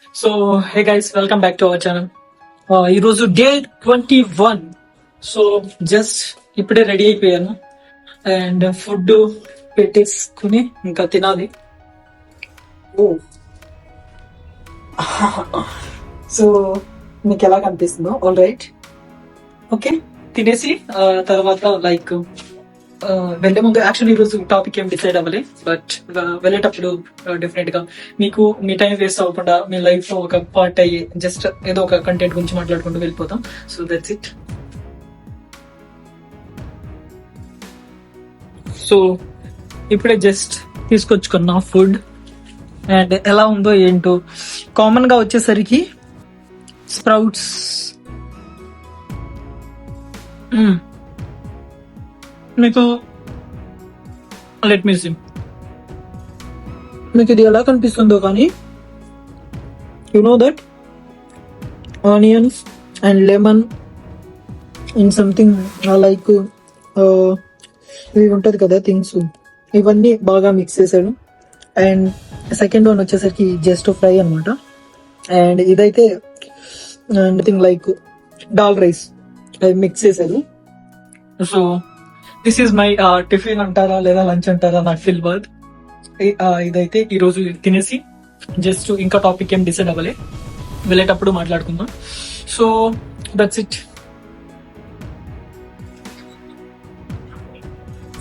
So hey guys, welcome back to our channel. ఈరోజు day 21. So just ఇప్పుడే ready అయిపోయాను and food పెట్టేసుకుని ఇంకా తినాలి. ఓ సో మీకు ఎలా కనిపిస్తుందో? All right, okay. తినేసి తర్వాత లైక్ వెళ్లే ముందు యాక్చువల్లీ ఈరోజు టాపిక్ ఏం డిసైడ్ అవ్వలే, బట్ వెళ్ళేటప్పుడు డెఫినెట్ గా మీకు మీ టైం వేస్ట్ అవ్వకుండా మీ లైఫ్ లో ఒక పార్ట్ అయ్యి జస్ట్ ఏదో ఒక కంటెంట్ గురించి మాట్లాడుకుంటూ వెళ్ళిపోతాం. So that's it. సో ఇప్పుడే జస్ట్ తీసుకొచ్చుకున్న ఫుడ్ అండ్ ఎలా ఉందో ఏంటో. కామన్ గా వచ్చేసరికి స్ప్రౌట్స్. మీకు లెట్ మీ సీ, మీకు ఇది ఎలా కనిపిస్తుందో కానీ you know that onions and lemon in something like ఇవి ఉంటది కదా థింగ్స్, ఇవన్నీ బాగా మిక్స్ చేశాడు. అండ్ సెకండ్ వన్ వచ్చేసరికి జస్ట్ ఫ్రై అనమాట. అండ్ ఇదైతే థింగ్ లైక్ దాల్ రైస్ అది మిక్స్ చేశాడు. So this is my tiffin అంటారా లేదా లంచ్ అంటారా నాకు ఫీల్ బాద్. ఇదైతే ఈ రోజు తినేసి జస్ట్ ఇంకా టాపిక్ ఏం డిసైడ్ అవ్వలే, వెళ్ళేటప్పుడు మాట్లాడుకుందాం. So that's it.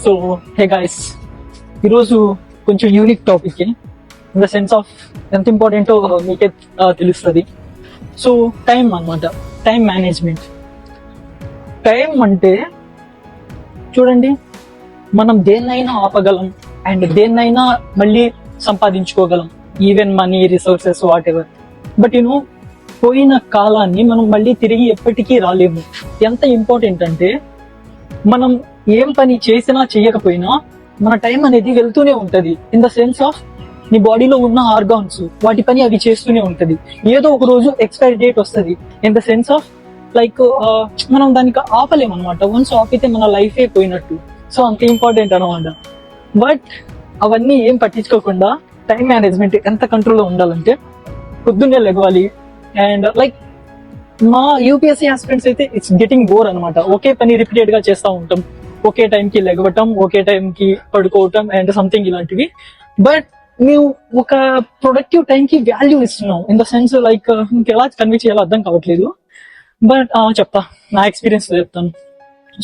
So hey guys, ఈరోజు కొంచెం unique topic in the sense of ఎంత ఇంపార్టెంటో మీకే తెలుస్తుంది. సో టైం అన్నమాట, టైం మేనేజ్మెంట్. టైం అంటే చూడండి, మనం దేన్నైనా ఆపగలం అండ్ దేన్నైనా మళ్ళీ సంపాదించుకోగలం, even money, resources, whatever. But you know పోయిన కాలాన్ని మనం మళ్ళీ తిరిగి ఎప్పటికీ రాలేము. ఎంత ఇంపార్టెంట్ అంటే మనం ఏం పని చేసినా చేయకపోయినా మన టైం అనేది వెళ్తూనే ఉంటది. ఇన్ ద సెన్స్ ఆఫ్ నీ బాడీలో ఉన్న ఆర్గాన్స్ వాటి పని అవి చేస్తూనే ఉంటది. ఏదో ఒక రోజు ఎక్స్పైరీ డేట్ వస్తుంది. In the sense of like మనం దానికి ఆపలేము అనమాట. వన్స్ ఆపితే మన లైఫే పోయినట్టు. సో అంత ఇంపార్టెంట్ అనమాట. బట్ అవన్నీ ఏం పట్టించుకోకుండా టైం మేనేజ్మెంట్ ఎంత కంట్రోల్లో ఉండాలంటే పొద్దున్నే లెగవాలి. అండ్ లైక్ మా యూపీఎస్సీ ఆస్పిరెంట్స్ అయితే ఇట్స్ గెటింగ్ బోర్ అనమాట. ఒకే పని రిపీటెడ్ గా చేస్తూ ఉంటాం, ఒకే టైంకి లెగవటం, ఒకే టైంకి పడుకోవటం అండ్ సంథింగ్ ఇలాంటివి. బట్ మేము ఒక ప్రొడక్టివ్ టైంకి వాల్యూ ఇస్తున్నాం. ఇన్ ద సెన్స్ లైక్ ఇంకెలా కన్వే చేయాలో అర్థం కావట్లేదు. బట్ చెప్తా, నా ఎక్స్పీరియన్స్ చెప్తాను.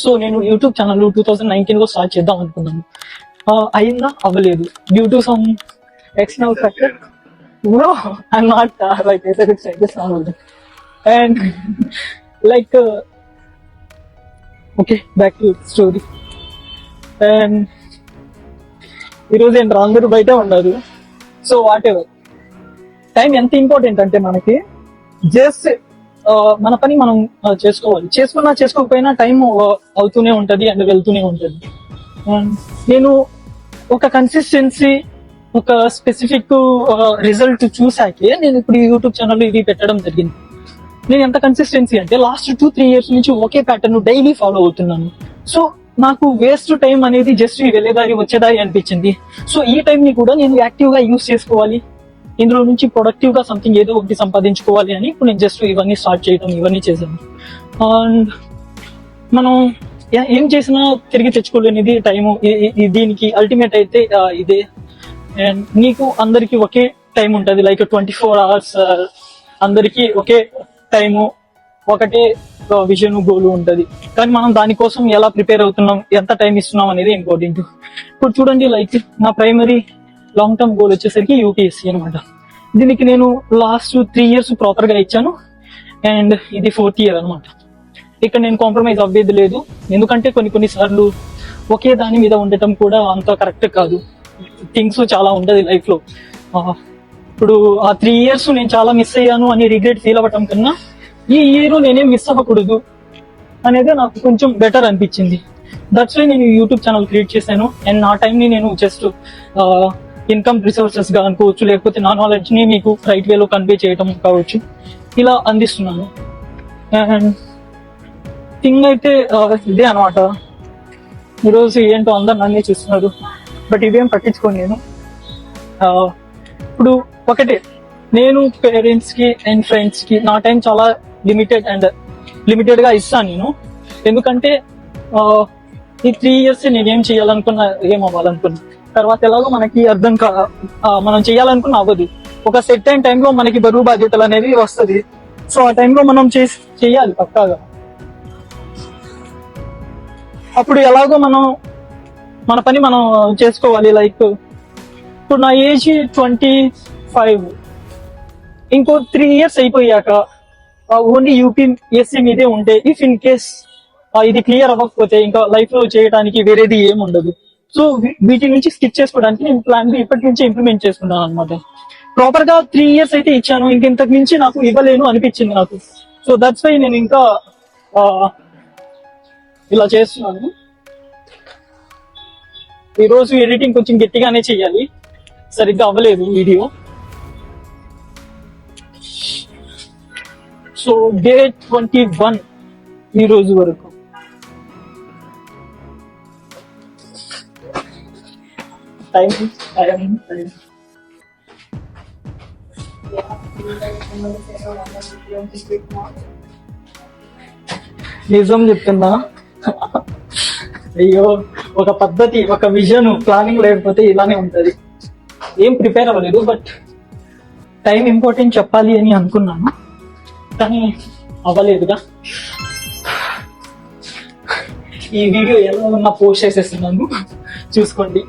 సో నేను యూట్యూబ్ ఛానల్ 2019 లో స్టార్ట్ చేద్దాం అనుకున్నాను. అయిందా? అవ్వలేదు. Due to some external factor. No, I'm not like I said, it's like this now. And like okay, back to the story. And ఈరోజు ఏంటి అందరూ బయట ఉన్నారు. సో వాట్ ఎవర్, టైం ఎంత ఇంపార్టెంట్ అంటే మనకి జస్ట్ మన పని మనం చేసుకోవాలి. చేసుకున్నా చేసుకోకపోయినా టైం అవుతూనే ఉంటది అండ్ వెళ్తూనే ఉంటది. నేను ఒక కన్సిస్టెన్సీ, ఒక స్పెసిఫిక్ రిజల్ట్ చూసాకే నేను ఇప్పుడు యూట్యూబ్ ఛానల్ ఇవి పెట్టడం జరిగింది. నేను ఎంత కన్సిస్టెన్సీ అంటే లాస్ట్ 2-3 years నుంచి ఒకే ప్యాటర్న్ డైలీ ఫాలో అవుతున్నాను. సో నాకు వేస్ట్ టైం అనేది జస్ట్ వెళ్ళేదారి వచ్చేదారి అనిపించింది. సో ఈ టైం ని కూడా నేను యాక్టివ్ గా యూజ్ చేసుకోవాలి, ఇందులో నుంచి ప్రొడక్టివ్ గా సంథింగ్ ఏదో ఒకటి సంపాదించుకోవాలి అని ఇప్పుడు నేను జస్ట్ ఇవన్నీ స్టార్ట్ చేయడం, ఇవన్నీ చేశాను. అండ్ మనం ఏం చేసినా తిరిగి తెచ్చుకోలేనిది టైము. దీనికి అల్టిమేట్ అయితే ఇదే. అండ్ నీకు అందరికి ఒకే టైం ఉంటుంది, లైక్ 24 hours అందరికి ఒకే టైము, ఒకటే విజన్, గోల్ ఉంటుంది. కానీ మనం దానికోసం ఎలా ప్రిపేర్ అవుతున్నాం, ఎంత టైం ఇస్తున్నాం అనేది ఇంపార్టెంట్. ఇప్పుడు చూడండి, లైక్ నా ప్రైమరీ లాంగ్ టర్మ్ గోల్ వచ్చేసరికి యూపీఎస్సీ అనమాట. దీనికి నేను లాస్ట్ 3 years ప్రాపర్ గా ఇచ్చాను అండ్ ఇది 4th year అనమాట. ఇక్కడ నేను కాంప్రమైజ్ అవ్వేది లేదు, ఎందుకంటే కొన్ని సార్లు ఒకే దాని మీద ఉండటం కూడా అంత కరెక్ట్ కాదు. థింగ్స్ చాలా ఉండదు లైఫ్ లో. ఇప్పుడు ఆ 3 years నేను చాలా మిస్ అయ్యాను అని రిగ్రెట్ ఫీల్ అవ్వటం కన్నా ఈ ఇయర్ నేనేం మిస్ అవ్వకూడదు అనేది నాకు కొంచెం బెటర్ అనిపించింది. దట్స్ వై నేను యూట్యూబ్ ఛానల్ క్రియేట్ చేశాను. అండ్ నా టైం ని నేను జస్ట్ ఇన్కమ్ రిసోర్సెస్ గా అనుకోవచ్చు, లేకపోతే నా నాలెడ్జ్ ని మీకు రైట్ వేలో కన్వే చేయటం కావచ్చు, ఇలా అందిస్తున్నాను. అండ్ థింగ్ అయితే ఇదే అనమాట. ఈరోజు ఏంటో అందరు నన్నే చూస్తున్నారు, బట్ ఇవేం పట్టించుకోను నేను. ఇప్పుడు ఒకటే, నేను పేరెంట్స్ కి అండ్ ఫ్రెండ్స్ కి నా టైం చాలా లిమిటెడ్ గా ఇస్తాను నేను. ఎందుకంటే ఈ 3 years నేనేం చేయాలనుకున్నా, ఏం అవ్వాలనుకున్నా, తర్వాత ఎలాగో మనకి అర్థం మనం చేయాలనుకున్న అవ్వదు. ఒక సెట్ అయిన టైంలో మనకి బరువు బాధ్యతలు అనేది వస్తుంది. సో ఆ టైంలో మనం చేయాలి పక్కాగా. అప్పుడు ఎలాగో మన పని మనం చేసుకోవాలి. లైక్ ఇప్పుడు నా ఏజ్ 25, ఇంకో 3 years అయిపోయాక ఓన్లీ యూపీఎస్సీ మీదే ఉంటే, ఇఫ్ ఇన్ కేస్ ఇది క్లియర్ అవ్వకపోతే ఇంకా లైఫ్ లో చేయడానికి వేరేది ఏం ఉండదు. సో వీటి నుంచి స్కిప్ చేసుకోవడానికి నేను ప్లాన్ ఇప్పటి నుంచి ఇంప్లిమెంట్ చేసుకున్నాను అనమాట. ప్రాపర్ గా 3 years అయితే ఇచ్చాను, ఇంతకు మించి నాకు ఇవ్వలేను అనిపించింది నాకు. సో దట్స్ వై నేను ఇంకా ఇలా చేస్తున్నాను. ఈ రోజు ఎడిటింగ్ కొంచెం గట్టిగానే చెయ్యాలి, సరిగ్గా అవ్వలేదు వీడియో. సో డే 21 ఈ రోజు వరకు. టైం నిజం చెప్తున్నా, అయ్యో ఒక పద్ధతి, ఒక విజన్, ప్లానింగ్ లేకపోతే ఇలానే ఉంటది. ఏం ప్రిపేర్ అవ్వలేదు, బట్ టైం ఇంపార్టెంట్ చెప్పాలి అని అనుకున్నాను, కానీ అవ్వలేదుగా. ఈ వీడియో ఎలా ఉన్నా పోస్ట్ చేసేస్తున్నాను, చూసుకోండి.